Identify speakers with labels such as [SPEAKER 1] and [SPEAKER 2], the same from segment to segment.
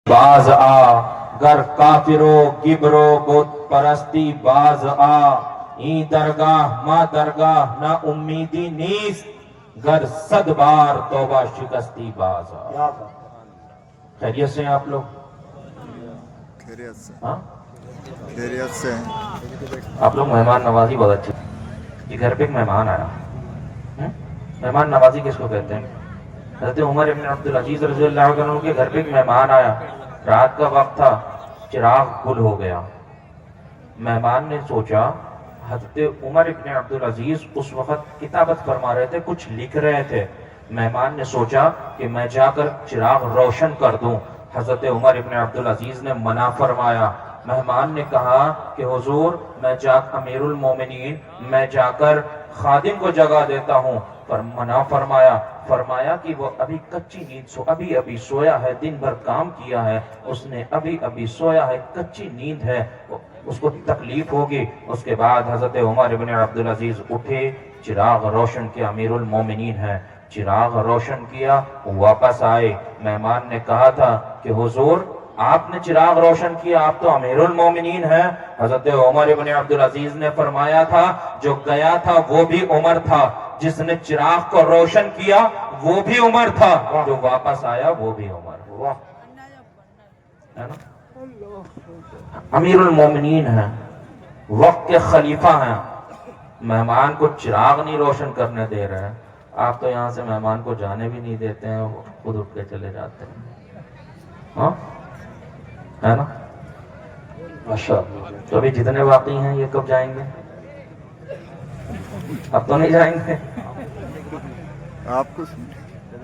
[SPEAKER 1] باز آ گر کافرو گبرو بت پرستی باز آ این درگاہ ما درگاہ نہ امیدی نیست گر صد بار توبہ شکستی باز آ. خیریت سے ہیں آپ لوگ؟
[SPEAKER 2] خیریت سے
[SPEAKER 1] ہاں
[SPEAKER 2] خیریت سے
[SPEAKER 1] آپ لوگ مہمان نوازی بہت اچھی. یہ گھر پہ ایک مہمان آیا. مہمان نوازی کس کو کہتے ہیں؟ حضرت عمر ابن عبدالعزیز رضی اللہ عنہ کے گھر پہ ایک مہمان آیا. رات کا وقت تھا, چراغ گل ہو گیا. مہمان نے سوچا, حضرت عمر ابن عبدالعزیز اس وقت کتابت فرما رہے تھے, کچھ لکھ رہے تھے. مہمان نے سوچا کہ میں جا کر چراغ روشن کر دوں. حضرت عمر ابن عبدالعزیز نے منع فرمایا. مہمان نے کہا کہ حضور میں امیر المومنین میں جا کر خادم کو جگا دیتا ہوں, پر منع فرمایا کہ وہ ابھی کچی نیند ابھی سویا ہے, دن بھر کام کیا ہے, اس نے ابھی سویا ہے, کچی نیند ہے, اس کو تکلیف ہوگی. اس کے بعد حضرت عمر ابن عبدالعزیز اٹھے, چراغ روشن کیا, امیر المومنین ہے, چراغ روشن کیا, واپس آئے. مہمان نے کہا تھا کہ حضور آپ نے چراغ روشن کیا, آپ تو امیر المومنین ہیں. حضرت عمر ابن عبدالعزیز نے فرمایا تھا جو گیا تھا وہ بھی عمر تھا, جس نے چراغ کو روشن کیا وہ بھی عمر تھا, جو واپس آیا وہ بھی عمر ہے نا. امیر المومنین ہیں, وقت کے خلیفہ ہیں, مہمان کو چراغ نہیں روشن کرنے دے رہے ہیں. آپ تو یہاں سے مہمان کو جانے بھی نہیں دیتے ہیں, خود اٹھ کے چلے جاتے ہیں. ہاں ہے نا. تو ابھی جتنے باقی ہیں یہ کب جائیں گے؟ اب تو نہیں جائیں گے.
[SPEAKER 2] آپ کو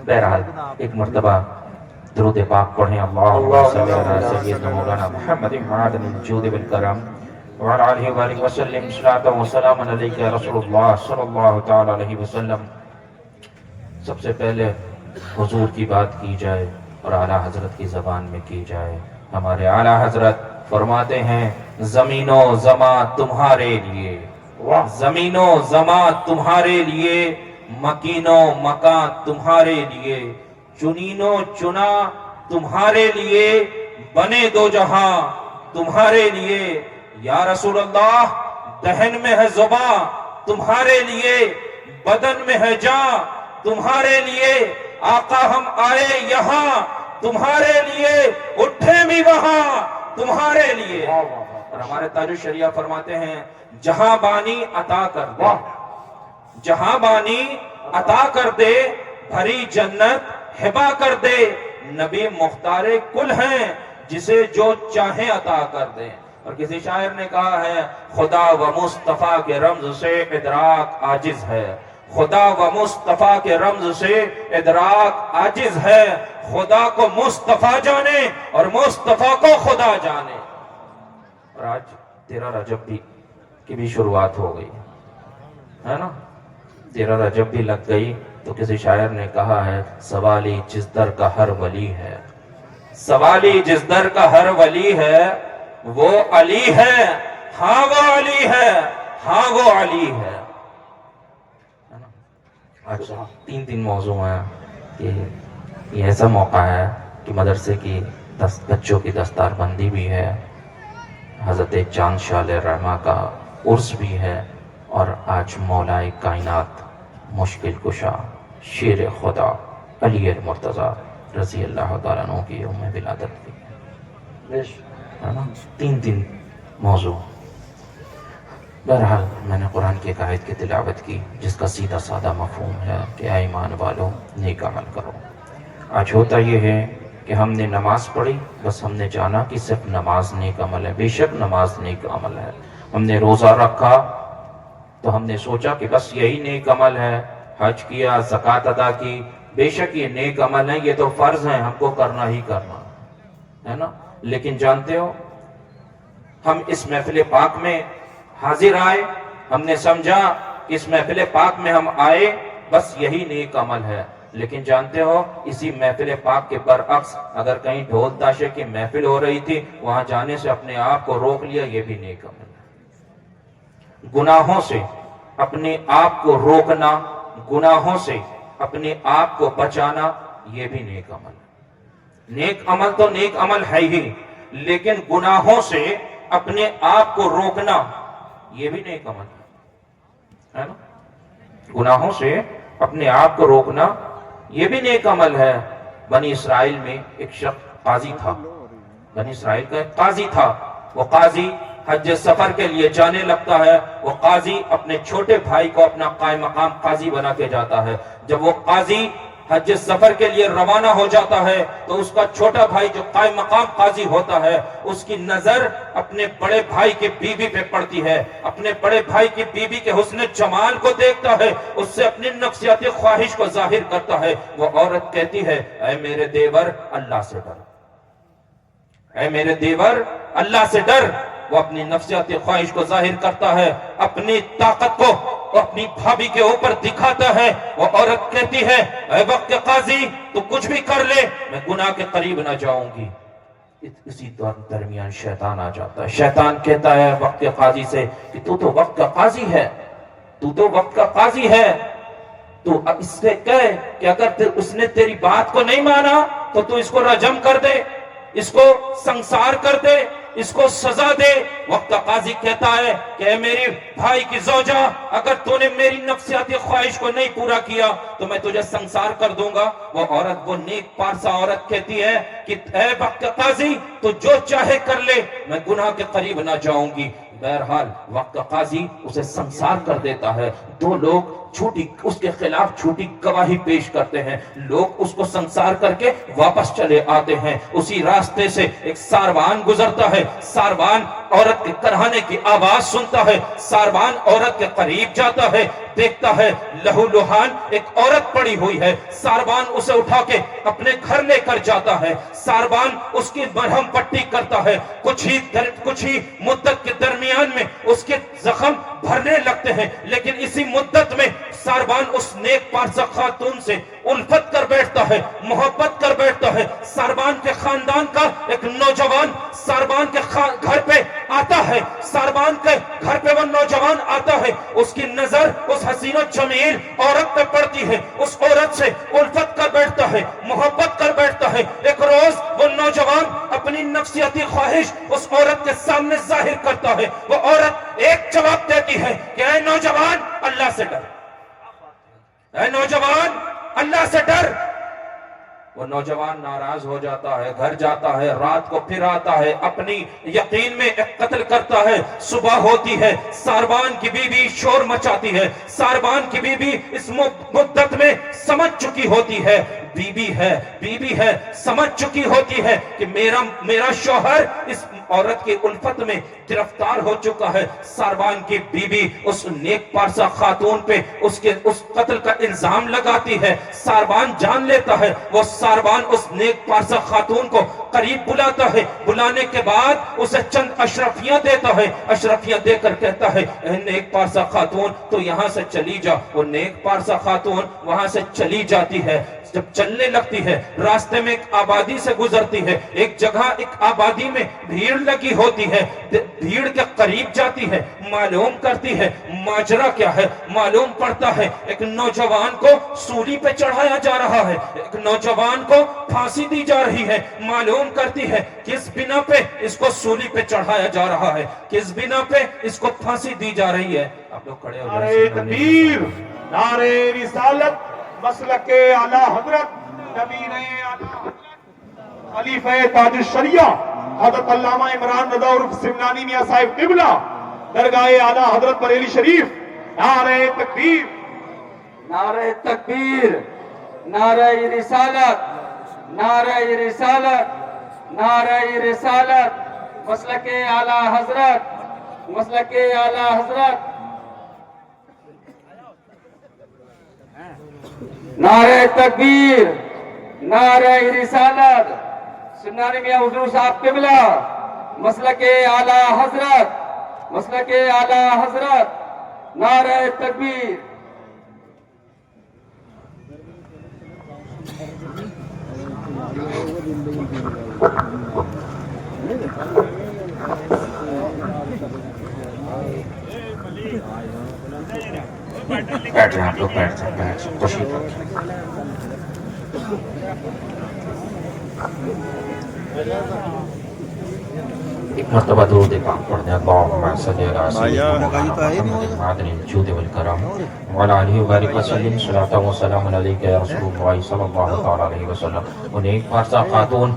[SPEAKER 1] بہرحال ایک مرتبہ درود پاک پڑھیں. اللہم صلی علی سیدنا مولانا محمد معدن الجود والکرم وعلی آلہ وآلہ وسلم صلاۃ و سلام علیک یا رسول اللہ صلی اللہ تعالی علیہ وسلم. سب سے پہلے حضور کی بات کی جائے اور اعلیٰ حضرت کی زبان میں کی جائے. ہمارے اعلیٰ حضرت فرماتے ہیں زمین و زماں تمہارے لیے, زمین و زماں تمہارے لیے, مکین و مکان تمہارے لیے, چنین و چنا تمہارے لیے, بنے دو جہاں تمہارے لیے. یا رسول اللہ دہن میں ہے زباں تمہارے لیے, بدن میں ہے جاں تمہارے لیے. آقا ہم آئے یہاں تمہارے لیے, اٹھے بھی وہاں تمہارے لیے. اور ہمارے تاج الشریعہ فرماتے ہیں جہاں بانی عطا کر دے, جہاں بانی عطا کر دے, بھری جنت ہبا کر دے. نبی مختار کل ہیں جسے جو چاہیں عطا کر دے. اور کسی شاعر نے کہا ہے خدا و مصطفیٰ کے رمز سے ادراک عاجز ہے, خدا و مصطفیٰ کے رمز سے ادراک عاجز ہے. خدا کو مصطفیٰ جانے اور مصطفیٰ کو خدا جانے. اور آج 13 رجب کی بھی شروعات ہو گئی ہے نا. 13 رجب بھی لگ گئی تو کسی شاعر نے کہا ہے سوالی جس در کا ہر ولی ہے, سوالی جس در کا ہر ولی ہے وہ علی ہے, ہاں وہ علی ہے, ہاں وہ علی ہے. آج 3 موضوع ہیں کہ یہ ایسا موقع ہے کہ مدرسے کی بچوں کی دستار بندی بھی ہے, حضرت چاند شاہ علیہ الرحمہ کا عرس بھی ہے, اور آج مولائے کائنات مشکل کشا شیر خدا علی المرتضیٰ رضی اللہ تعالیٰ عنہ کی یوم ولادت بھی ہے نا. 3 موضوع. بہرحال میں نے قرآن کی ایک آیت کی تلاوت کی جس کا سیدھا سادہ مفہوم ہے کہ اے ایمان والو نیک عمل کرو. آج ہوتا یہ ہے کہ ہم نے نماز پڑھی, بس ہم نے جانا کہ صرف نماز نیک عمل ہے. بے شک نماز نیک عمل ہے. ہم نے روزہ رکھا تو ہم نے سوچا کہ بس یہی نیک عمل ہے. حج کیا, زکوٰۃ ادا کی, بے شک یہ نیک عمل ہے, یہ تو فرض ہیں, ہم کو کرنا ہی کرنا ہے نا. لیکن جانتے ہو ہم اس محفل پاک میں حاضر آئے, ہم نے سمجھا کہ اس محفل پاک میں ہم آئے بس یہی نیک عمل ہے. لیکن جانتے ہو اسی محفل پاک کے برعکس اگر کہیں ڈھول تاشے کی محفل ہو رہی تھی, وہاں جانے سے اپنے آپ کو روک لیا, یہ بھی نیک عمل ہے. گناہوں سے اپنے آپ کو روکنا, گناہوں سے اپنے آپ کو بچانا, یہ بھی نیک عمل ہے. نیک عمل تو نیک عمل ہے ہی، لیکن گناہوں سے اپنے آپ کو روکنا یہ بھی نیک عمل ہے نا؟ گناہوں سے اپنے آپ کو روکنا یہ بھی نیک عمل ہے۔ بنی اسرائیل میں ایک شخص قاضی تھا، بنی اسرائیل کا ایک قاضی تھا۔ وہ قاضی حج سفر کے لیے جانے لگتا ہے۔ وہ قاضی اپنے چھوٹے بھائی کو اپنا قائم مقام قاضی بنا کے جاتا ہے۔ جب وہ قاضی حج سفر کے لیے روانہ ہو جاتا ہے تو اس کا چھوٹا بھائی جو قائم مقام قاضی ہوتا ہے، اس کی نظر اپنے بڑے بھائی کی بیوی پہ پڑتی ہے۔ اپنے بڑے بھائی کی بیوی کے حسن جمال کو دیکھتا ہے، اس سے اپنی نفسیاتی خواہش کو ظاہر کرتا ہے۔ وہ عورت کہتی ہے، اے میرے دیور اللہ سے ڈر، اے میرے دیور اللہ سے ڈر۔ وہ اپنی نفسیاتی خواہش کو ظاہر کرتا ہے، اپنی طاقت کو اپنی بھابی کے اوپر دکھاتا ہے۔ وہ عورت کہتی ہے، اے وقت قاضی تو کچھ بھی کر لے، میں گناہ کے قریب نہ جاؤں گی۔ اسی درمیان شیطان آ جاتا ہے۔ شیطان کہتا ہے وقت قاضی سے کہ تو وقت کا قاضی ہے، تو وقت کا قاضی ہے، تو اب اس سے کہے کہ اگر اس نے تیری بات کو نہیں مانا تو تو اس کو رجم کر دے، اس کو سنسار کر دے، اس کو سزا دے۔ وقت قاضی کہتا ہے کہ اے میری بھائی کی زوجہ، اگر تو نے میری نفسیاتی خواہش کو نہیں پورا کیا تو میں تجھے سنسار کر دوں گا۔ وہ عورت، وہ نیک پارسا عورت کہتی ہے کہ اے وقت قاضی تو جو چاہے کر لے، میں گناہ کے قریب نہ جاؤں گی۔ بہرحال وقت قاضی اسے سنسار کر دیتا ہے۔ دو لوگ اس کے خلاف جھوٹی گواہی پیش کرتے ہیں، لوگ اس کو سنسار کر کے واپس چلے آتے ہیں۔ اسی راستے سے ایک ساروان گزرتا ہے، ساروان عورت کے کرہانے کی آواز سنتا ہے، ساروان عورت کے قریب جاتا ہے، دیکھتا ہے لہو لہان ایک عورت پڑی ہوئی ہے۔ ساروان اسے اٹھا کے اپنے گھر لے کر جاتا ہے، ساروان اس کی مرہم پٹی کرتا ہے۔ کچھ ہی مدت کے درمیان میں اس کے زخم بھرنے لگتے ہیں، لیکن اسی مدت میں ساروان اس نیک پارسا خاتون سے الفت کر بیٹھتا ہے، محبت کر بیٹھتا ہے۔ ساروان کے خاندان کا ایک نوجوان ساروان کے گھر پہ آتا ہے، ساروان کے گھر پہ وہ نوجوان آتا ہے، اس کی نظر اس حسین و جمیل عورت پہ پڑتی ہے، اس عورت سے الفت کر بیٹھتا ہے، محبت کر بیٹھتا ہے۔ ایک روز وہ نوجوان اپنی نفسیاتی خواہش اس عورت کے سامنے ظاہر کرتا ہے۔ وہ عورت ایک جواب دیتی ہے کہ اے نوجوان اللہ سے ڈر، اے نوجوان اللہ سے ڈر۔ وہ نوجوان ناراض ہو جاتا ہے، گھر جاتا ہے، رات کو پھر آتا ہے، اپنی یقین میں ایک قتل کرتا ہے۔ صبح ہوتی ہے، ساروان کی بیوی شور مچاتی ہے، ساروان کی بیوی اس مدت میں سمجھ چکی ہوتی ہے، بیوی ہے سمجھ چکی ہوتی ہے کہ میرا شوہر اس عورت کی الفت میں گرفتار ہو چکا ہے۔ ساروان کی بیوی اس نیک پارسا خاتون پہ اس قتل کا الزام لگاتی ہے۔ ساروان جان لیتا ہے، وہ ساروان اس نیک پارسا خاتون کو قریب بلاتا ہے، بلانے کے بعد اسے چند اشرفیاں دیتا ہے، اشرفیاں دے کر کہتا ہے اے نیک پارسا خاتون تو یہاں سے چلی جا۔ وہ نیک پارسا خاتون وہاں سے چلی جاتی ہے۔ جب چلنے لگتی ہے، راستے میں ایک آبادی سے گزرتی ہے، ایک جگہ ایک آبادی میں بھیڑ لگی ہوتی ہے، بھیڑ کے قریب جاتی ہے، معلوم کرتی ہے ماجرا کیا ہے۔ معلوم پڑتا ہے ایک نوجوان کو سولی پہ چڑھایا جا رہا ہے، ایک نوجوان کو پھانسی دی جا رہی ہے۔ معلوم کرتی ہے کس بنا پہ اس کو سولی پہ چڑھایا جا رہا ہے، کس بنا پہ اس کو پھانسی دی جا رہی ہے۔ آپ لوگ کھڑے ہو جائیں۔
[SPEAKER 3] نعرہ تکبیر، نعرہ رسالت، مسلک اعلی حضرت، نبی اعلی حضرت، خلیفہ تاج الشریعہ حضرت علامہ عمران رضا عرف سمنانی میاں صاحب قبلہ، درگاہ اعلی حضرت بریلی شریف۔ نعرہ تکبیر،
[SPEAKER 4] نعرہ تکبیر، نعرہ رسالت، نعرہ رسالت، نعرہ رسالت، مسلک اعلی حضرت، مسلک اعلی حضرت، نعرہ تکبیر، نعرہ رسالت، سمنانی میاں حضور صاحب قبلہ، مسلک اعلی حضرت، مسلک اعلی حضرت، نعرہ تکبیر۔
[SPEAKER 1] بیٹھ جائیں آپ لوگ، بیٹھ جائیں، تشریف رکھیں۔ ایک مرتبہ درود پاک پڑھنے اللہم صلی علی سیدنا محمد معدن الجود والکرم وعلی آلہ وبارک وسلم صلاۃ و سلام علیک یا رسول اللہ صلی اللہ تعالی علیہ وسلم. انہیں ایک پارسا خاتون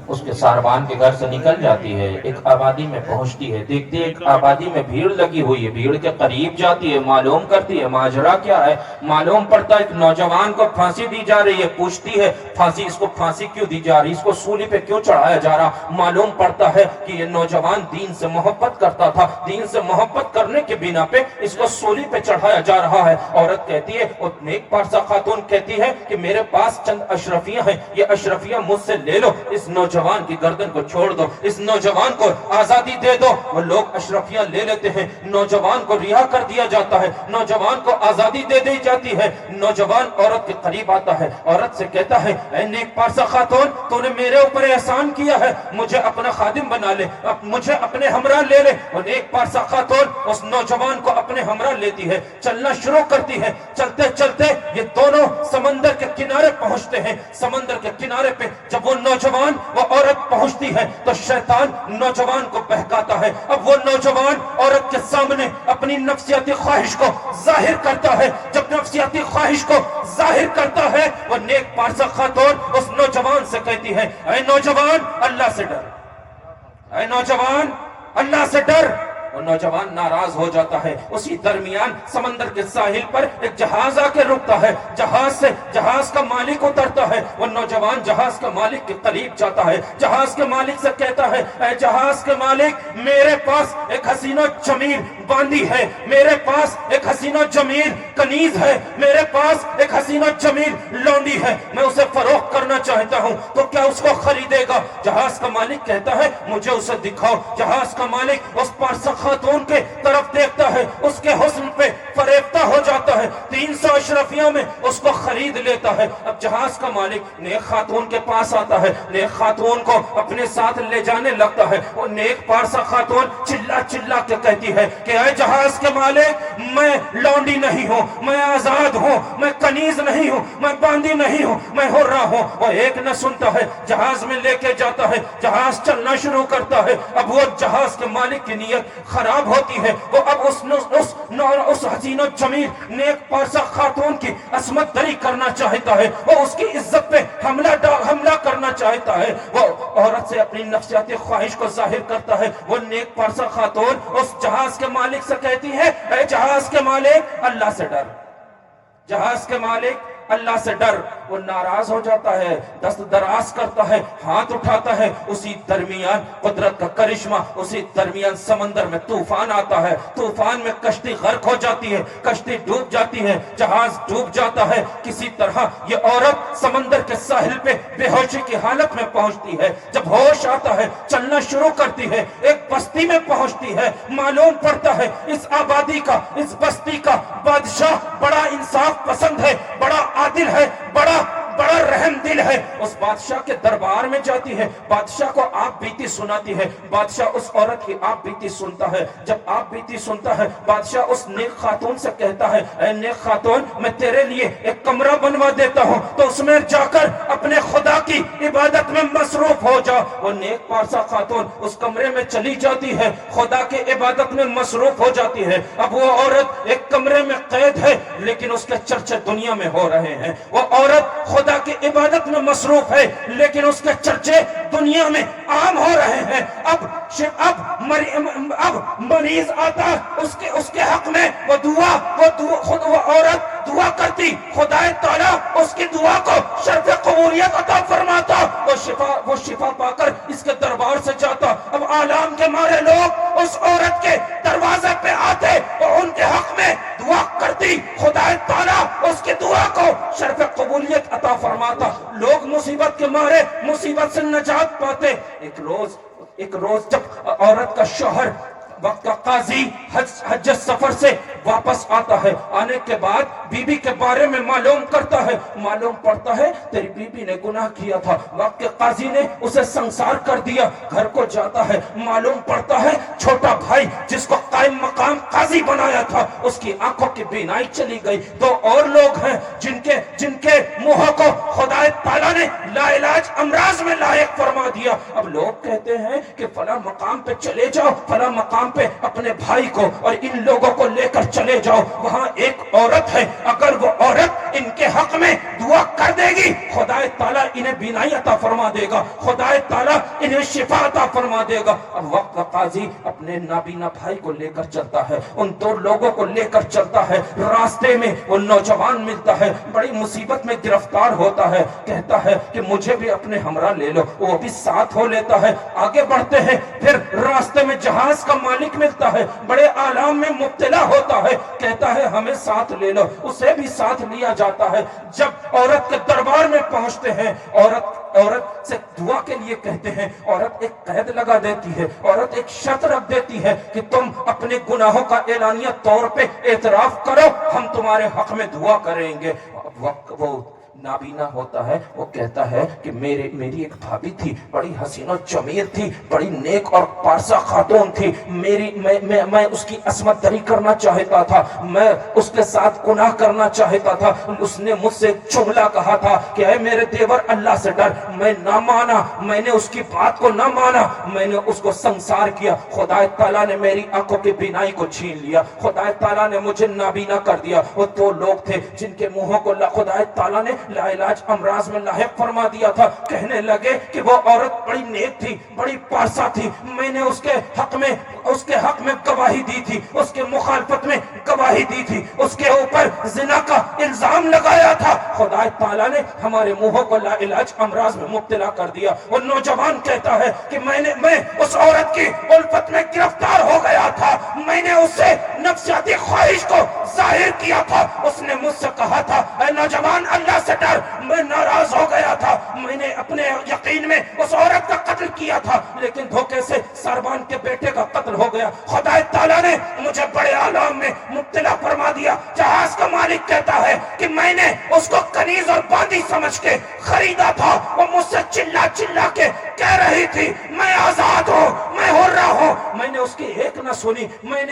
[SPEAKER 1] اس کے ساربان کے گھر سے نکل جاتی ہے, ایک آبادی میں پہنچتی ہے, دیکھتے ایک آبادی میں بھیڑ لگی ہوئی ہے, بھیڑ کے قریب جاتی ہے, معلوم کرتی ہے ماجرا کیا ہے. معلوم پڑتا ہے ایک نوجوان کو پھانسی دی جا رہی ہے. پوچھتی ہے پھانسی, اس کو پھانسی کیوں دی جا رہی, اس کو سولی پہ کیوں چڑھایا جا رہا. معلوم پڑتا ہے کہ یہ نوجوان دین سے محبت کرتا تھا, دین سے محبت کرنے کے بنا پہ اس کو سولی پہ چڑھایا جا رہا ہے. عورت کہتی ہے, اور نیک پارسا خاتون کہتی ہے کہ میرے پاس چند اشرفیاں ہیں, یہ اشرفیاں مجھ سے لے لو, اس نوجوان کی گردن کو چھوڑ دو, اس نوجوان کو آزادی دے دو. وہ لوگ اشرفیاں لے لیتے ہیں, نوجوان کو رہا کر دیا جاتا ہے, نوجوان کو آزادی دے دی جاتی ہے. نوجوان عورت کے قریب آتا ہے, عورت سے کہتا ہے اے نیک پارسا خاتون, تو نے میرے اوپر احسان کیا ہے, مجھے اپنا خادم بنا لے, مجھے اپنے ہمراہ لے لے. اور نیک پارسا خاتون اس نوجوان کو اپنے ہمراہ لیتی ہے, چلنا شروع کرتی ہے. چلتے چلتے یہ دونوں سمندر کے کنارے پہنچتے ہیں. سمندر کے کنارے پہ جب وہ نوجوان وہ عورت پہنچتی ہے تو شیطان نوجوان کو بہکاتا ہے. اب وہ نوجوان عورت کے سامنے اپنی نفسیاتی خواہش کو ظاہر کرتا ہے. جب نفسیاتی خواہش کو ظاہر کرتا ہے, وہ نیک پارسا خاتون اس نوجوان سے کہتی ہے اے نوجوان اللہ سے ڈر, اے نوجوان اللہ سے ڈر. وہ نوجوان ناراض ہو جاتا ہے. اسی درمیان سمندر کے ساحل پر ایک جہاز آ کے رکتا ہے. جہاز کا مالک اترتا ہے. وہ نوجوان جہاز کا مالک کے قریب جاتا ہے, جہاز کے مالک سے کہتا ہے اے جہاز کے مالک, میرے پاس ایک حسین و جمیل باندی ہے, میرے پاس ایک حسین و جمیل کنیز ہے, میرے پاس ایک حسین و جمیل لونڈی ہے, میں اسے فروخت کرنا چاہتا ہوں, تو کیا اس کو خریدے گا؟ جہاز کا مالک کہتا ہے مجھے اسے دکھاؤ. جہاز کا مالک اس پارسا خاتون کے طرف دیکھتا ہے, اس کے حسن پہ فریفتہ ہو جاتا ہے, 300 اشرفیوں میں اس کو خرید لیتا ہے. اب جہاز کا مالک نیک خاتون کے پاس آتا ہے, نیک خاتون کو اپنے ساتھ لے جانے لگتا ہے. اور نیک پارسا خاتون چلا چلا کے کہتی ہے کہ اے جہاز کے مالک, میں لونڈی نہیں ہوں, میں آزاد ہوں, میں کنیز نہیں ہوں, میں باندی نہیں ہوں, میں حرہ ہوں. وہ ایک نہ سنتا ہے, جہاز میں لے کے جاتا ہے, جہاز چلنا شروع کرتا ہے. اب وہ جہاز کے مالک کی نیت خراب ہوتی ہے. وہ اب اس حسین و جمیل نیک پارسا خاتون کی عصمت دری کرنا چاہتا ہے, وہ اس کی عزت پہ حملہ کرنا چاہتا ہے. وہ عورت سے اپنی نفسیاتی خواہش کو ظاہر کرتا ہے. وہ نیک پارسا خاتون اس جہاز کے مالک سے کہتی ہے اے جہاز کے مالک اللہ سے ڈر, جہاز کے مالک اللہ سے ڈر. وہ ناراض ہو جاتا ہے, دست دراز کرتا ہے, ہاتھ اٹھاتا ہے. اسی درمیان قدرت کا کرشمہ, اسی درمیان سمندر میں طوفان آتا ہے. طوفان میں کشتی غرق ہو جاتی ہے, کشتی ڈوب جاتی ہے, جہاز ڈوب جاتا ہے. کسی طرح یہ عورت سمندر کے ساحل پہ بے ہوشی کی حالت میں پہنچتی ہے. جب ہوش آتا ہے چلنا شروع کرتی ہے, ایک بستی میں پہنچتی ہے. معلوم پڑتا ہے اس آبادی کا, اس بستی کا بادشاہ بڑا انصاف پسند ہے, بڑا عادل ہے, بڑا رحم دل ہے. اس بادشاہ کے دربار میں جاتی ہے, بادشاہ کو آپ بیتی سناتی ہے. بادشاہ اس عورت کی آپ بیتی سنتا ہے. جب آپ بیتی سنتا ہے, بادشاہ اس نیک خاتون سے کہتا ہے اے نیک خاتون, میں تیرے لیے ایک کمرہ بنوا دیتا ہوں, تو اس میں جا کر اپنے خدا کی عبادت میں مصروف ہو جا. وہ نیک پارسا خاتون اس کمرے میں چلی جاتی ہے, خدا کی عبادت میں مصروف ہو جاتی ہے. اب وہ عورت ایک کمرے میں قید ہے, لیکن اس کے چرچے دنیا میں ہو رہے ہیں. وہ عورت خدا کی عبادت میں مصروف ہے, لیکن اس کے چرچے دنیا میں عام ہو رہے ہیں. اب مریض آتا اس کے حق میں وہ عورت دعا کرتی, خدا تعالیٰ اس کی دعا کو شرف قبولیت عطا فرماتا. وہ شفا پا کر اس کے دربار سے جاتا. اب آلام کے مارے لوگ اس عورت کے دروازے پہ آتے اور ان کے حق میں دعا کرتی, خدا تعالیٰ اس کی دعا کو شرف قبولیت عطا فرماتا. لوگ مصیبت کے مارے مصیبت سے نجات پاتے. ایک روز جب عورت کا شوہر وقت کا قاضی حج سفر سے واپس آتا ہے، آنے کے بعد بیوی کے بارے میں معلوم کرتا ہے، معلوم پڑتا ہے تیری بیوی نے گناہ کیا تھا، وقت کے قاضی نے اسے سنسار کر دیا، گھر کو جاتا ہے، معلوم پڑتا ہے چھوٹا بھائی جس کو قائم مقام قاضی بنایا تھا اس کی آنکھوں کی بینائی چلی گئی۔ دو اور لوگ ہیں جن کے منہوں کو خدا تعالیٰ نے لا علاج امراض میں لائق فرما دیا۔ اب لوگ کہتے ہیں کہ فلاں مقام پہ چلے جاؤ، فلاں مقام پہ اپنے بھائی کو اور ان لوگوں کو لے کر چلے جاؤ، وہاں ایک عورت ہے، اگر وہ عورت ان کے حق میں دعا کر دے گی خدا تعالیٰ انہیں بینائی عطا فرما دے گا، خدا تعالیٰ انہیں شفا عطا فرما دے گا۔ اب وقت کا قاضی اپنے نابینا بھائی کو لے کر چلتا ہے، ان دو لوگوں کو لے کر چلتا ہے، راستے میں وہ نوجوان ملتا ہے، بڑی مصیبت میں گرفتار ہوتا ہے، کہتا ہے کہ مجھے بھی اپنے ہمراہ لے لو، وہ بھی ساتھ ہو لیتا ہے، آگے بڑھتے ہیں، پھر راستے میں جہاز کا مالک ملتا ہے، بڑے آلام میں مبتلا ہوتا ہے، کہتا ہے ہمیں ساتھ لے لو، اسے بھی ساتھ لیا جاتا ہے۔ جب عورت کے دربار میں پہنچتے ہیں، عورت سے دعا کے لیے کہتے ہیں، عورت ایک قید لگا دیتی ہے، عورت ایک شرط رکھ دیتی ہے کہ تم اپنے گناہوں کا اعلانیہ طور پہ اعتراف کرو، ہم تمہارے حق میں دعا کریں گے۔ وقت وہ نابینا ہوتا ہے، وہ کہتا ہے کہ میری ایک بھابھی تھی، بڑی حسین و جمیل تھی، بڑی نیک اور پارسا خاتون تھی، میں اس کی عصمت دری کرنا چاہتا تھا، میں اس کے ساتھ گناہ کرنا چاہتا تھا، اس نے مجھ سے جملہ کہا تھا کہ اے میرے دیور اللہ سے ڈر، میں نہ مانا، میں نے اس کی بات کو نہ مانا، میں نے اس کو سنسار کیا، خدا تعالیٰ نے میری آنکھوں کی بینائی کو چھین لیا، خدا تعالیٰ نے مجھے نابینا کر دیا۔ وہ دو لوگ تھے جن کے منہوں کو خدا تعالیٰ نے لا علاج امراض میں لاحق فرما دیا تھا، کہنے لگے کہ وہ عورت بڑی نیک تھی، بڑی پارسا تھی، میں نے اس کے حق میں گواہی دی تھی، اس کے مخالفت میں گواہی دی تھی، اس کے اوپر زنا کا الزام لگایا تھا، خدا تعالیٰ نے ہمارے منہوں کو لا علاج امراض میں مبتلا کر دیا۔ وہ نوجوان کہتا ہے کہ میں اس عورت کی الفت میں گرفتار ہو گیا تھا، میں نے اس سے نفسیاتی خواہش کو ظاہر کیا تھا، اس نے مجھ سے کہا تھا اے نوجوان اللہ سے ڈر، میں ناراض ہو گیا تھا، میں نے اپنے یقین میں اس عورت کا قتل کیا تھا، لیکن دھوکے سے سربان کے بیٹے کا قتل ہو گیا، خدا تعالیٰ نے مجھے بڑے آلام میں مبتلا فرما دیا۔ جہاز کا مالک کہتا ہے کہ میں نے اس کو کنیز اور باندی سمجھ کے خریدا تھا، وہ مجھ سے چلا کے کہہ رہی تھی میں آزاد ہوں، میں حرہ ہوں، میں نے اس کی ایک نہ سنی، میں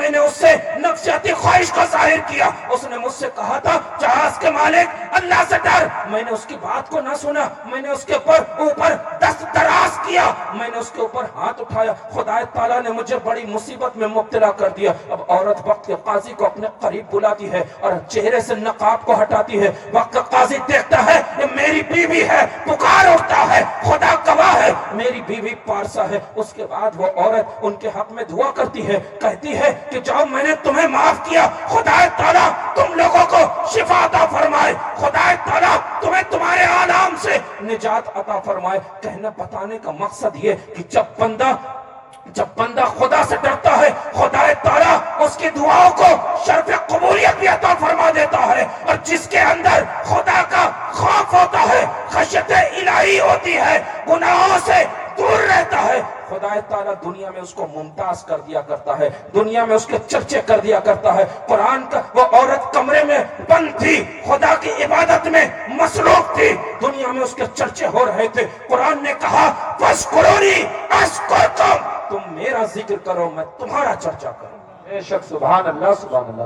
[SPEAKER 1] نے اس سے نفسیاتی خواہش کا ظاہر کیا، اس نے مجھ سے کہا تھا جہاز کے مالک اللہ سے ڈر، میں نے اس کی بات کو نہ سنا، میں نے اس کے اوپر دست دراز کیا، میں نے اس کے اوپر ہاتھ اٹھایا، خدا تعالیٰ نے مجھے بڑی مصیبت میں مبتلا کر دیا۔ اب عورت وقت کے قاضی کو اپنے قریب بلاتی ہے اور چہرے سے نقاب کو ہٹاتی ہے، وقت کا قاضی دیکھتا ہے یہ میری بیوی ہے، پکار اٹھتا ہے خدا گواہ ہے میری بیوی پارسا ہے۔ اس کے بعد وہ عورت ان کے حق میں دعا کرتی ہے، کہتی ہے کہ جاؤ میں نے تمہیں معاف کیا، خدا تعالیٰ تم لوگوں کو شفا عطا فرمائے، خدا تعالیٰ تمہیں تمہارے آلام سے نجات عطا فرمائے۔ کہنا بتانے کا مقصد یہ کہ جب بندہ خدا سے ڈرتا ہے، خدا تعالیٰ اس کی دعاؤں کو شرف قبولیت بھی عطا فرما دیتا ہے، اور جس کے اندر خدا کا خوف ہوتا ہے، خشیت الہی ہوتی ہے، گناہوں سے دور رہتا ہے، خدا تعالیٰ دنیا میں اس کو ممتاز کر دیا کرتا ہے، دنیا میں اس کے چرچے کر دیا کرتا ہے۔ قرآن کا وہ عورت کمرے میں بند تھی، خدا کی عبادت میں مصروف تھی، دنیا میں اس کے چرچے ہو رہے تھے، قرآن نے کہا فَاذْكُرُونِي أَذْكُرْكُمْ، تم میرا ذکر کرو میں تمہارا چرچا کروں۔
[SPEAKER 4] بے شک سبحان اللہ،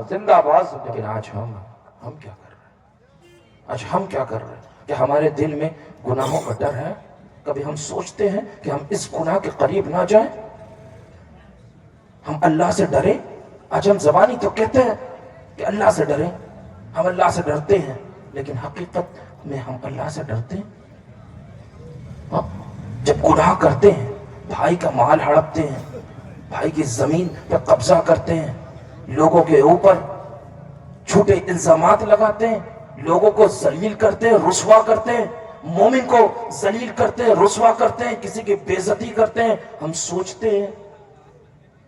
[SPEAKER 4] زندہ باد۔
[SPEAKER 1] لیکن آج ہم کیا کر رہے ہیں؟ آج ہم کیا کر رہے ہیں کہ ہمارے دل میں گناہوں کا ڈر ہے؟ کبھی ہم سوچتے ہیں کہ ہم اس گناہ کے قریب نہ جائیں، ہم اللہ سے ڈریں؟ آج ہم زبانی تو کہتے ہیں کہ اللہ سے ڈریں، ہم اللہ سے ڈرتے ہیں، لیکن حقیقت میں ہم اللہ سے ڈرتے ہیں؟ جب گناہ کرتے ہیں، بھائی کا مال ہڑپتے ہیں، بھائی کی زمین پہ قبضہ کرتے ہیں، لوگوں کے اوپر جھوٹے الزامات لگاتے ہیں، لوگوں کو ذلیل کرتے ہیں، رسوا کرتے ہیں، مومن کو ذلیل کرتے ہیں، رسوا کرتے ہیں، کسی کی بے عزتی کرتے ہیں، ہم سوچتے ہیں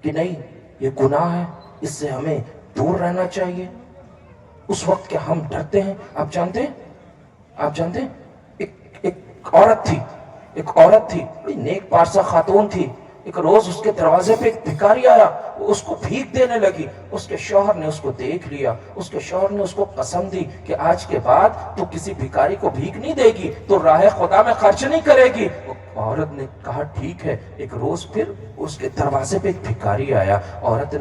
[SPEAKER 1] کہ نہیں یہ گناہ ہے، اس سے ہمیں دور رہنا چاہیے۔ اس وقت کیا ہم ڈرتے ہیں؟ آپ جانتے ہیں ایک عورت تھی، بڑی نیک پارسا خاتون تھی، ایک روز اس کے دروازے پہ ایک بھکاری آیا، وہ اس کو بھیک دینے لگی، اس کے شوہر نے اس کو دیکھ لیا، اس کے شوہر نے اس کو قسم دی کہ آج کے بعد تو کسی بھکاری کو بھیک نہیں دے گی، تو راہ خدا میں خرچ نہیں کرے گی۔ عورت نے کہا ٹھیک ہے۔ ایک روز پھر اس کے دروازے پہ ایک بھکاری آیا، عورت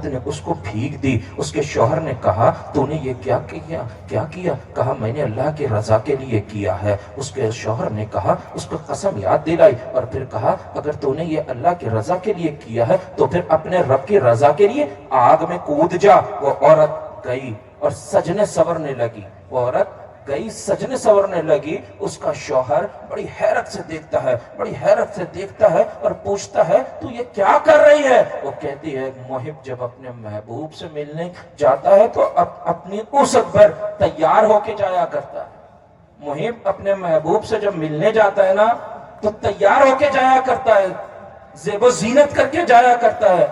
[SPEAKER 1] نے اس کو بھیک دی، اس کے شوہر نے کہا تو نے یہ کیا کیا؟ کہا میں نے اللہ کی رضا کے لیے کیا ہے۔ اس کے شوہر نے کہا، اس کو قسم یاد دلائی اور پھر کہا اگر تو نے یہ اللہ کی رضا کے لیے کیا ہے تو پھر اپنے رب کی رضا کے لیے آگ میں کود جا۔ وہ عورت گئی اور سجنے سورنے لگی، وہ عورت گئی سجنے سورنے لگی۔ اس کا شوہر بڑی حیرت سے دیکھتا ہے اور پوچھتا ہے تو یہ کیا کر رہی ہے؟ وہ کہتی ہے محب جب اپنے محبوب سے ملنے جاتا ہے تو اپنی اوسط بھر تیار ہو کے جایا کرتا ہے۔ محب اپنے محبوب سے جب ملنے جاتا ہے نا تو تیار ہو کے جایا کرتا ہے، زیب و زینت کر کے جایا کرتا ہے۔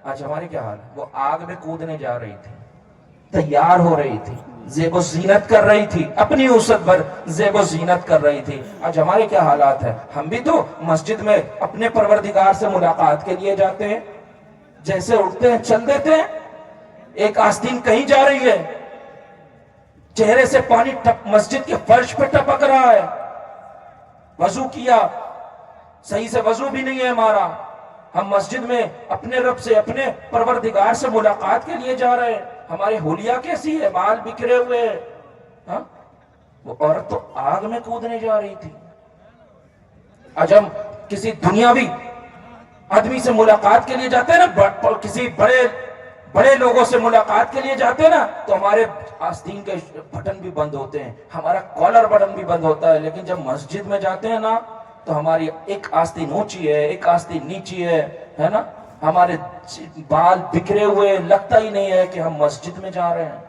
[SPEAKER 1] آج ہمارے کیا حال ہے؟ وہ آگ میں کودنے جا رہی تھی، تیار ہو رہی تھی، زیب و زینت کر رہی تھی، اپنی اوسط بھر زیب و زینت کر رہی تھی۔ آج ہمارے کیا حالات ہیں؟ ہم بھی تو مسجد میں اپنے پروردگار سے ملاقات کے لیے جاتے ہیں، جیسے اٹھتے ہیں چل دیتے ہیں۔ ایک آستین کہیں جا رہی ہے، چہرے سے پانی مسجد کے فرش پہ ٹپک رہا ہے، وضو کیا، صحیح سے وضو بھی نہیں ہے ہمارا، ہم مسجد میں اپنے رب سے، اپنے پروردگار سے ملاقات کے لیے جا رہے ہیں۔ ہمارے حلیہ کیسی ہے؟ بال بکھرے ہوئے ہیں۔ ہاں؟ وہ عورت تو آگ میں کودنے جا رہی تھی۔ آج ہم کسی دنیاوی آدمی سے ملاقات کے لیے جاتے ہیں نا، کسی بڑے لوگوں سے ملاقات کے لیے جاتے ہیں نا، تو ہمارے آستین کے بٹن بھی بند ہوتے ہیں، ہمارا کالر بٹن بھی بند ہوتا ہے۔ لیکن جب مسجد میں جاتے ہیں نا تو ہماری ایک آستین اونچی ہے، ایک آستین نیچی ہے نا، ہمارے بال بکھرے ہوئے، لگتا ہی نہیں ہے کہ ہم مسجد میں جا رہے ہیں،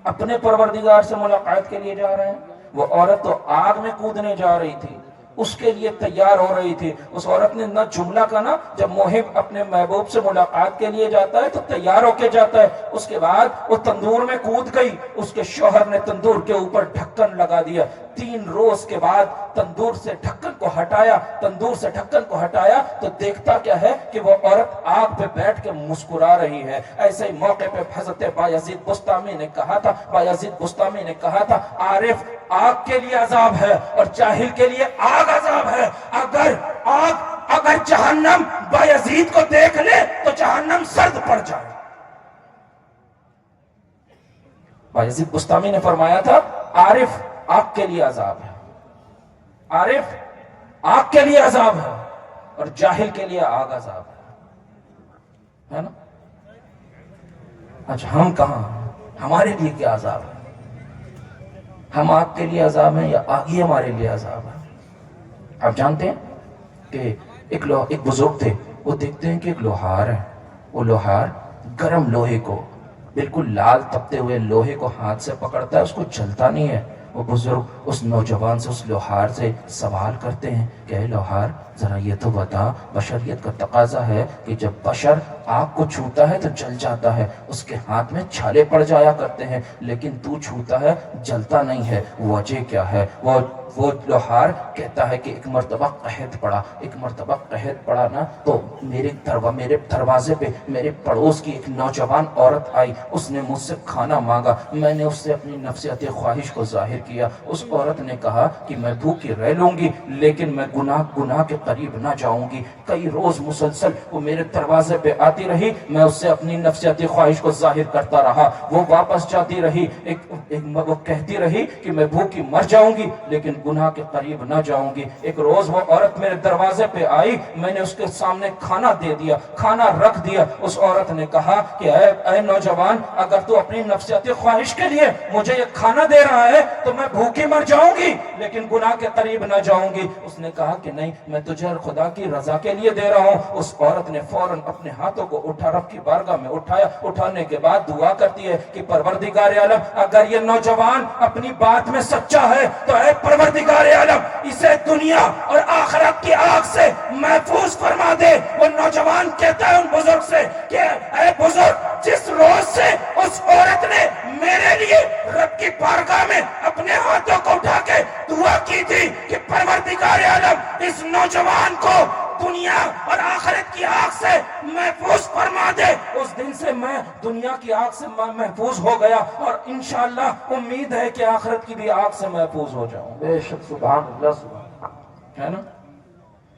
[SPEAKER 1] اپنے پروردگار سے ملاقات کے لیے جا رہے ہیں۔ وہ عورت تو آگ میں کودنے جا رہی تھی، اس کے لیے تیار ہو رہی تھی۔ اس عورت نے نہ جملہ کا نا، جب محب اپنے محبوب سے ملاقات کے لیے جاتا ہے تو تیار ہو کے جاتا ہے۔ اس کے بعد وہ تندور میں کود گئی، اس کے شوہر نے تندور کے اوپر ڈھکن لگا دیا۔ 3 روز کے بعد تندور سے ڈھکن کو ہٹایا تو دیکھتا کیا ہے کہ وہ عورت آگ پہ بیٹھ کے مسکرا رہی ہے۔ ایسے ہی موقع پہ حضرت بایزید بسطامی نے کہا تھا عارف آگ کے لیے عذاب ہے اور جاہل کے لیے آگ عذاب ہے۔ اگر جہنم بایزید کو دیکھ لے تو جہنم سرد پڑ جائے۔ بایزید بسطامی نے فرمایا تھا عارف آگ کے لیے عذاب ہے، عارف آگ کے لیے عذاب ہے اور جاہل کے لیے آگ عذاب ہے نا؟ آج ہم کہاں؟ ہمارے لیے کیا عذاب ہے؟ ہم آگ کے لیے عذاب ہیں یا آگ ہی ہمارے لیے عذاب ہے؟ آپ جانتے ہیں کہ ایک بزرگ تھے، وہ دیکھتے ہیں کہ ایک لوہار ہے، وہ لوہار گرم لوہے کو، بالکل لال تپتے ہوئے لوہے کو ہاتھ سے پکڑتا ہے، اس کو جلتا نہیں ہے۔ وہ بزرگ اس نوجوان سے، اس لوہار سے سوال کرتے ہیں کہ اے لوہار ذرا یہ تو بتا، بشریت کا تقاضا ہے کہ جب بشر آگ کو چھوتا ہے تو جل جاتا ہے، اس کے ہاتھ میں چھالے پڑ جایا کرتے ہیں، لیکن تو چھوتا ہے جلتا نہیں ہے، وجہ کیا ہے؟ وہ لوہار کہتا ہے کہ ایک مرتبہ قحط پڑا نا، تو میرے دروازے پہ میرے پڑوس کی ایک نوجوان عورت آئی، اس نے مجھ سے کھانا مانگا، میں نے اس سے اپنی نفسیاتی خواہش کو ظاہر کیا۔ اس عورت نے کہا کہ میں بھوکی رہ لوں گی لیکن میں گناہ کے قریب نہ جاؤں گی۔ کئی روز مسلسل وہ میرے دروازے پہ آتی رہی، میں اس سے اپنی نفسیاتی خواہش کو ظاہر کرتا رہا، وہ واپس جاتی رہی، وہ کہتی رہی کہ میں بھوکی مر جاؤں گی لیکن گناہ کے قریب نہ جاؤں گی۔ ایک روز وہ عورت میرے دروازے پہ آئی، میں نے اس کے سامنے کھانا دے دیا، کھانا رکھ دیا۔ اس عورت نے کہا کہ اے نوجوان، اگر تو اپنی نفسیاتی خواہش کے لیے مجھے یہ کھانا دے رہا ہے تو میں بھوکی مر جاؤں گی لیکن گناہ کے قریب نہ جاؤں گی۔ اس نے کہا کہ نہیں، میں تجھے خدا کی رضا کے لیے دے رہا ہوں۔ اس عورت نے فوراً اپنے ہاتھوں کو رب کی بارگاہ میں اٹھایا، اٹھانے کے بعد دعا کرتی ہے کہ پروردگار عالم، اگر یہ نوجوان اپنی بات میں سچا ہے تو اے پروردگار عالم، اسے دنیا اور آخرت کی آگ سے محفوظ فرما دے۔ وہ نوجوان کہتا ہے ان بزرگ سے کہ اے بزرگ، جس روز سے اس عورت نے میرے لیے رب کی بارگاہ میں اپنے ہاتھوں کو اٹھا کے دعا کی تھی کہ پروردگار عالم اس نوجوان کو دنیا دنیا اور آخرت کی آگ سے محفوظ فرما دے، اس دن سے میں دنیا کی آگ سے محفوظ ہو گیا اور انشاءاللہ امید ہے کہ آخرت کی بھی آگ سے محفوظ ہو جاؤں۔
[SPEAKER 4] بے شک سبحان اللہ سبحان اللہ۔
[SPEAKER 1] ہے نا؟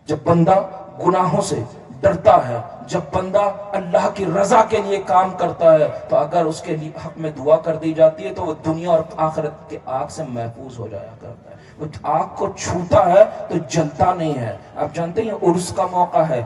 [SPEAKER 1] جب بندہ گناہوں سے ڈرتا ہے، جب بندہ اللہ کی رضا کے لیے کام کرتا ہے، تو اگر اس کے لیے حق میں دعا کر دی جاتی ہے تو وہ دنیا اور آخرت کے آگ سے محفوظ ہو جایا کرتا ہے۔ وہ آگ کو چھوتا ہے تو جلتا نہیں ہے۔ آپ جانتے ہیں عرس کا موقع ہے،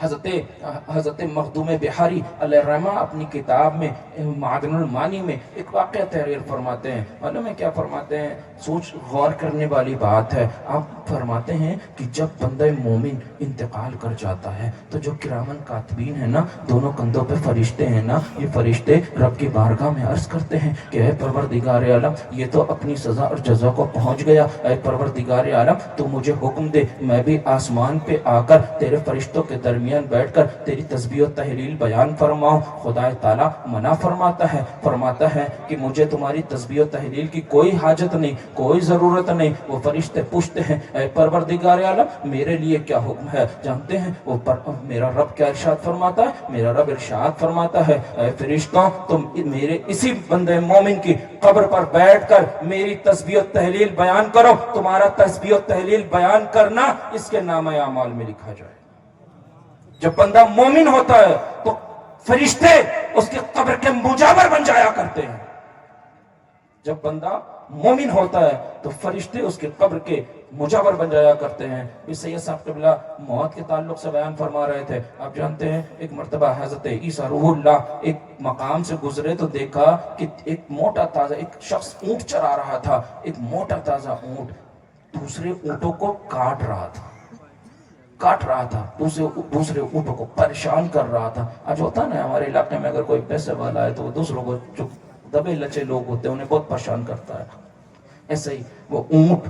[SPEAKER 1] حضرت مخدوم بہاری علیہ الرحمہ اپنی کتاب میں معدن المانی میں ایک واقعہ تحریر فرماتے ہیں۔ معلوم ہے کیا فرماتے ہیں؟ سوچ غور کرنے والی بات ہے۔ آپ فرماتے ہیں کہ جب بندہ مومن انتقال کر جاتا ہے تو جو کرامن کاتبین ہیں نا، دونوں کندھوں پہ فرشتے ہیں نا، یہ فرشتے رب کی بارگاہ میں عرض کرتے ہیں کہ اے پروردگار عالم، یہ تو اپنی سزا اور جزا کو پہنچ گیا، اے پروردگار عالم تو مجھے حکم دے، میں بھی آسمان پہ آ کر تیرے فرشتوں کے درمیان بیٹھ کر تیری تسبیح و تحلیل بیان فرماؤں۔ خدا تعالیٰ منع فرماتا ہے کہ مجھے تمہاری تسبیح و تحلیل کی کوئی حاجت نہیں، کوئی ضرورت نہیں۔ وہ فرشتے پوچھتے ہیں اے پروردگار عالم میرے لیے کیا حکم ہے؟ جانتے ہیں وہ میرا رب کیا ارشاد فرماتا ہے؟ میرا رب ارشاد فرماتا ہے اے فرشتوں تم میرے اسی بندے مومن کی قبر پر بیٹھ کر میری تسبیح و تحلیل بیان کرو، تمہارا تسبیح و تحلیل بیان کرنا اس کے نامہ اعمال میں لکھا جائے۔ جب بندہ مومن ہوتا ہے تو فرشتے اس کی قبر کے مجاور بن جایا کرتے ہیں۔ جب بندہ مومن ہوتا ہے تو فرشتے اس کے قبر کے مجاور بن جایا کرتے ہیں۔ اس سید صاحب قبلہ موت کے تعلق سے بیان فرما رہے تھے۔ آپ جانتے ہیں ایک مرتبہ حضرت عیسیٰ روح اللہ ایک مقام سے گزرے تو دیکھا کہ ایک موٹا تازہ ایک شخص اونٹ چرا رہا تھا۔ ایک موٹا تازہ اونٹ دوسرے اونٹوں کو کاٹ رہا تھا، دوسرے اونٹوں کو پریشان کر رہا تھا۔ آج ہوتا ہے نا ہمارے علاقے میں اگر کوئی پیسے والا ہے تو وہ دوسروں کو جو دبے لچے لوگ ہوتے ہیں انہیں بہت پریشان کرتا ہے۔ ایسے ہی وہ اونٹ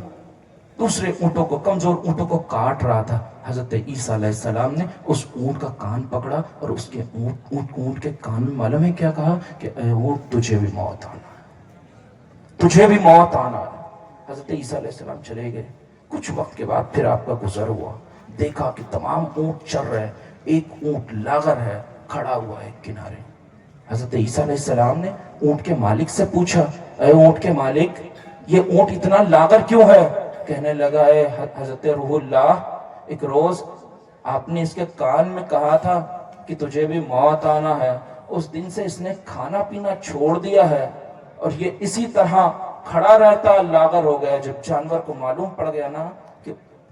[SPEAKER 1] دوسرے اونٹوں کو، کمزور اونٹوں کو کاٹ رہا تھا۔ حضرت عیسیٰ علیہ السلام نے اس اونٹ کا کان پکڑا اور اس کے اونٹ کے کان میں معلوم ہے کیا کہا کہ اے اونٹ تجھے بھی موت آنا ہے، تجھے بھی موت آنا ہے۔ حضرت عیسیٰ علیہ السلام چلے گئے۔ کچھ وقت کے بعد پھر آپ کا گزر ہوا، دیکھا کہ تمام اونٹ چل رہے، ایک اونٹ لاغر ہے کھڑا ہوا ہے کنارے۔ حضرت عیسیٰ علیہ السلام نے اونٹ کے مالک سے پوچھا اے اونٹ کے مالک یہ اونٹ اتنا لاغر کیوں ہے؟ کہنے لگا اے حضرت روح اللہ، ایک روز آپ نے اس کے کان میں کہا تھا کہ تجھے بھی موت آنا ہے، اس دن سے اس نے کھانا پینا چھوڑ دیا ہے اور یہ اسی طرح کھڑا رہتا لاغر ہو گیا۔ جب جانور کو معلوم پڑ گیا نا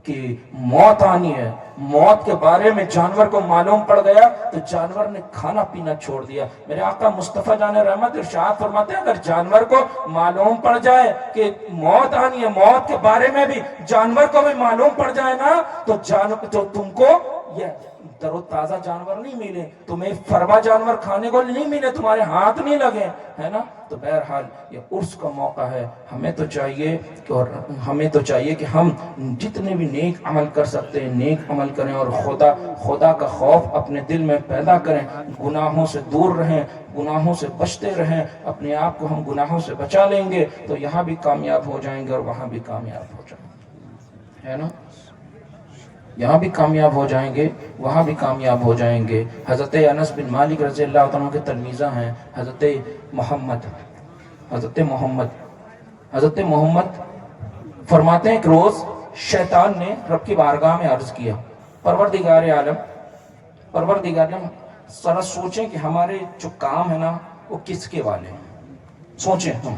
[SPEAKER 1] کہ موت آنی ہے، موت کے بارے میں جانور کو معلوم پڑ گیا تو جانور نے کھانا پینا چھوڑ دیا۔ میرے آقا مصطفیٰ جان رحمت ارشاد فرماتے ہیں اگر جانور کو معلوم پڑ جائے کہ موت آنی ہے، موت کے بارے میں بھی جانور کو بھی معلوم پڑ جائے نا تو تم کو یہ تر و تازہ جانور نہیں ملے، تمہیں فربا جانور کھانے کو نہیں ملے، تمہارے ہاتھ نہیں لگے، ہے نا؟ تو بہرحال یہ عرس کا موقع ہے، ہمیں تو چاہیے کہ ہم جتنے بھی نیک عمل کر سکتے ہیں نیک عمل کریں اور خدا کا خوف اپنے دل میں پیدا کریں، گناہوں سے دور رہیں، گناہوں سے بچتے رہیں، اپنے آپ کو ہم گناہوں سے بچا لیں گے تو یہاں بھی کامیاب ہو جائیں گے اور وہاں بھی کامیاب ہو جائیں گے، ہے نا؟ یہاں بھی کامیاب ہو جائیں گے وہاں بھی کامیاب ہو جائیں گے۔ حضرت انس بن مالک رضی اللہ عنہ کے تلمیذہ ہیں حضرت محمد فرماتے ہیں ایک روز شیطان نے رب کی بارگاہ میں عرض کیا پروردگار عالم ذرا سوچیں کہ ہمارے جو کام ہے نا وہ کس کے والے ہیں، سوچیں ہم۔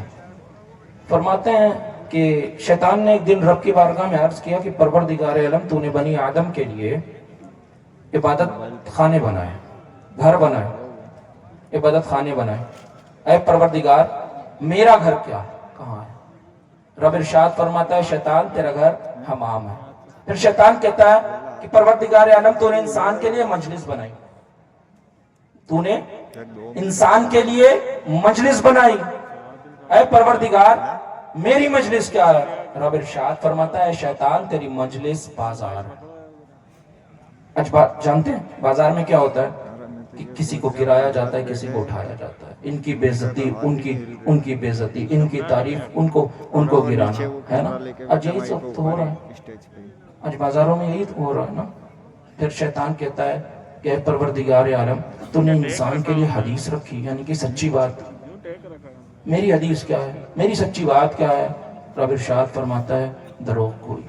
[SPEAKER 1] فرماتے ہیں کہ شیطان نے ایک دن رب کی بارگاہ میں عرض کیا کہ پروردگار عالم تو نے بنی آدم کے لیے عبادت خانے بنائے، گھر بنائے، عبادت خانے بنائے، اے پروردگار میرا گھر کیا کہاں ہے؟ رب ارشاد فرماتا ہے شیطان تیرا گھر حمام ہے۔ پھر شیطان کہتا ہے کہ پروردگار عالم تو نے انسان کے لیے مجلس بنائی، تو نے انسان کے لیے مجلس بنائی، اے پروردگار میری مجلس کیا ہے؟ رب ارشاد فرماتا ہے شیطان تیری مجلس بازار ہے۔ جانتے ہیں بازار میں کیا ہوتا ہے کہ کسی کو گرایا جاتا ہے، کسی کو اٹھایا جاتا ہے، ان کی بے عزتی ان کی بے عزتی، ان کی تعریف ان کو گرانا، ہے نا؟ آج یہی سب تو ہو رہا ہے، آج بازاروں میں یہی تو ہو رہا ہے نا، پھر شیطان کہتا ہے کہ اے پروردگار عالم تو نے انسان کے لیے حدیث رکھی، یعنی کہ سچی بات، میری حدیث کیا ہے، میری سچی بات کیا ہے؟ رب ارشاد فرماتا ہے دروغ گوئی،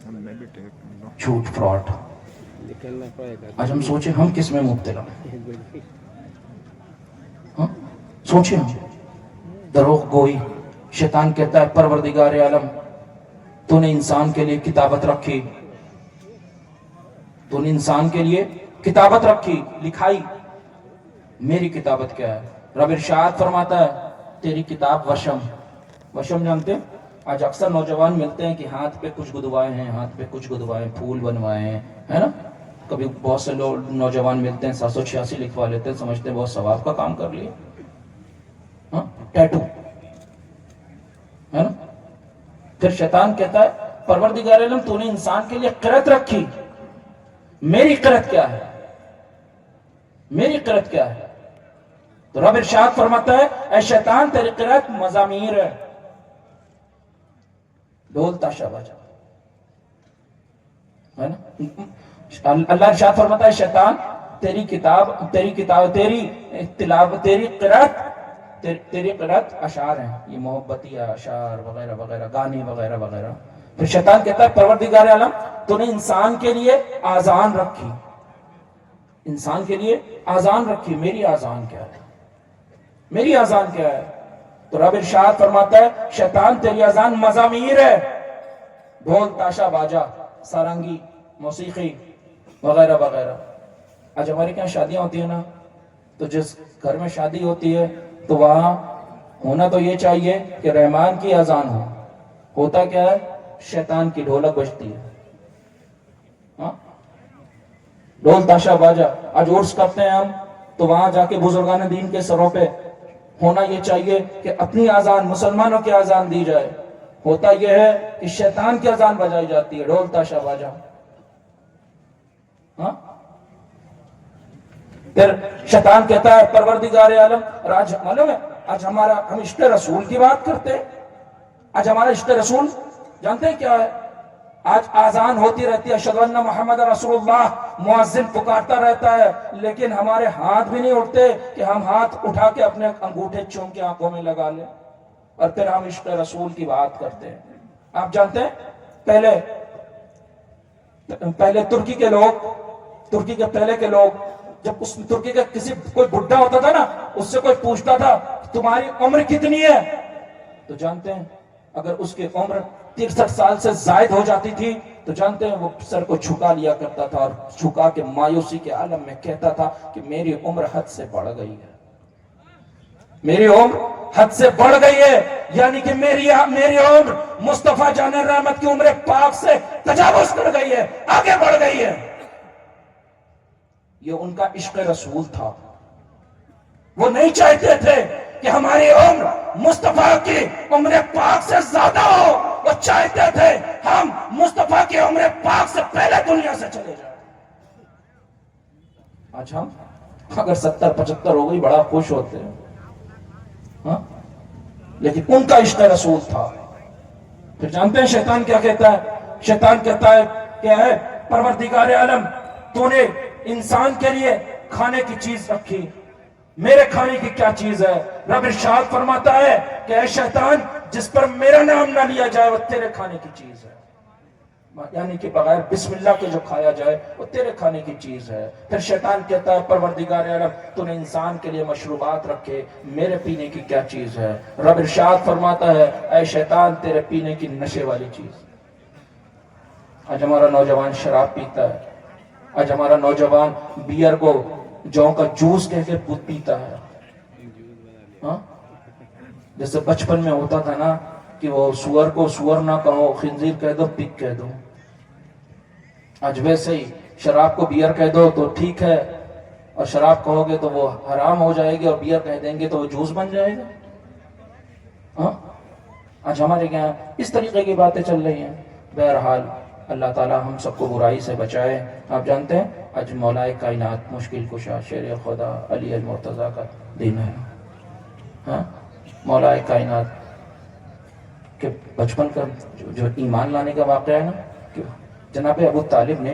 [SPEAKER 2] میں بھی ٹیک
[SPEAKER 1] جھوٹ، فراڈ۔ آج ہم سوچیں ہم کس میں مبتلا ہیں؟ ہاں؟ سوچیں ہم، دروغ گوئی۔ شیطان کہتا ہے پروردگار عالم تو نے انسان کے لیے کتابت رکھی، تو نے انسان کے لیے کتابت رکھی، لکھائی، میری کتابت کیا ہے؟ رب ارشاد فرماتا ہے تیری کتاب وشم۔ وشم جانتے ہیں؟ آج اکثر نوجوان ملتے ہیں کہ ہاتھ پہ کچھ گدوائے ہیں، ہاتھ پہ کچھ گدوائے ہیں، پھول بنوائے ہیں، ہے نا؟ کبھی بہت سے لوگ نوجوان ملتے ہیں 786 لکھوا لیتے ہیں، سمجھتے ہیں بہت ثواب کا کام کر لیا، ہاں، ٹیٹو، ہے نا؟ پھر شیطان کہتا ہے پروردگار عالم تو نے انسان کے لیے قرت رکھی، میری قرت کیا ہے؟ میری قرت کیا ہے؟ تو رب ارشاد فرماتا ہے اے شیطان تیری قرت مزامیر ہے، ڈھول تاشا باجا، ہے نا؟ اللہ ارشاد فرماتا ہے شیطان تیری تلاوت، تیری قرات اشعار ہیں، یہ محبتی اشعار وغیرہ وغیرہ، گانے وغیرہ وغیرہ۔ پھر شیطان کہتا ہے پروردگار عالم تو نے انسان کے لیے آذان رکھی، انسان کے لیے آذان رکھی، میری آذان کیا ہے؟ میری آذان کیا ہے؟ تو رب ارشاد فرماتا ہے شیطان تیری آذان مزامیر ہے، ڈھول تاشا باجا، سارنگی، موسیقی وغیرہ وغیرہ۔ آج ہمارے کیا شادیاں ہوتی ہیں نا، تو جس گھر میں شادی ہوتی ہے تو وہاں ہونا تو یہ چاہیے کہ رحمان کی اذان ہو، ہوتا کیا ہے؟ شیطان کی ڈھولک بجتی ہے، ہاں، ڈھول تاشا باجا۔ آج عرس کرتے ہیں ہم تو وہاں جا کے بزرگان دین کے سروں پہ ہونا یہ چاہیے کہ اپنی اذان، مسلمانوں کی اذان دی جائے، ہوتا یہ ہے کہ شیطان کی اذان بجائی جاتی ہے، ڈھول تاشا باجا، ہاں۔ پھر شیطان کہتا ہے پروردگار عالم، آج معلوم ہے آج ہم عشق رسول کی بات کرتے ہیں، آج ہمارا عشق رسول جانتے ہیں کیا ہے؟ آج آذان ہوتی رہتی ہے اشہدو ان محمد رسول اللہ، مؤذن پکارتا رہتا ہے، لیکن ہمارے ہاتھ بھی نہیں اٹھتے کہ ہم ہاتھ اٹھا کے اپنے انگوٹھے چوم کے آنکھوں میں لگا لیں، اور پھر ہم عشق رسول کی بات کرتے ہیں۔ آپ جانتے ہیں پہلے ترکی کے پہلے کے لوگ، جب اس ترکی کا کوئی بڈھا ہوتا تھا نا، اس سے کوئی پوچھتا تھا تمہاری عمر کتنی ہے، تو جانتے ہیں اگر اس کی عمر 63 سال سے زائد ہو جاتی تھی تو جانتے ہیں وہ سر کو جھکا لیا کرتا تھا، اور جھکا کے مایوسی کے عالم میں کہتا تھا کہ میری عمر حد سے بڑھ گئی ہے، میری عمر حد سے بڑھ گئی ہے، یعنی کہ میری عمر مصطفیٰ جان رحمت کی عمر پاک سے تجاوز کر گئی ہے، آگے بڑھ گئی ہے۔ یہ ان کا عشق رسول تھا، وہ نہیں چاہتے تھے کہ ہماری عمر مصطفیٰ کی عمر پاک سے زیادہ ہو، وہ چاہتے تھے ہم مصطفیٰ کی عمر پاک سے پہلے دنیا سے چلے جائیں۔ آج ہم اگر 70-75 ہو گئی بڑا خوش ہوتے ہیں، ہاں، لیکن ان کا عشق رسول تھا۔ پھر جانتے ہیں شیطان کیا کہتا ہے؟ شیطان کہتا ہے کہ اے پروردگار عالم تو نے انسان کے لیے کھانے کی چیز رکھی، میرے کھانے کی کیا چیز ہے؟ رب ارشاد فرماتا ہے کہ اے شیطان جس پر میرا نام نہ لیا جائے وہ تیرے کھانے کی چیز ہے، یعنی کہ بغیر بسم اللہ کے جو کھایا جائے وہ تیرے کھانے کی چیز ہے۔ پھر شیطان کہتا ہے پروردگار عالم تو نے انسان کے لیے مشروبات رکھے، میرے پینے کی کیا چیز ہے؟ رب ارشاد فرماتا ہے اے شیطان تیرے پینے کی نشے والی چیز۔ آج ہمارا نوجوان شراب پیتا ہے، آج ہمارا نوجوان بیئر کو جو کا جوس کہہ کے پیتا ہے، ہاں، جیسے بچپن میں ہوتا تھا نا کہ وہ سور کو سور نہ کہو، خنزیر کہہ دو، پگ کہہ دو، آج ویسے ہی شراب کو بیئر کہہ دو تو ٹھیک ہے، اور شراب کہو گے تو وہ حرام ہو جائے گی، اور بیئر کہہ دیں گے تو وہ جوس بن جائے گا، ہاں۔ آج ہمارے یہاں اس طریقے کی باتیں چل رہی ہیں۔ بہرحال اللہ تعالی ہم سب کو برائی سے بچائے۔ آپ جانتے ہیں آج مولائے کائنات مشکل کشا شیر خدا علی المرتضیٰ کا دن ہے، ہاں، مولائے کائنات کے بچپن کا جو ایمان لانے کا واقعہ ہے نا، کہ جناب ابو طالب نے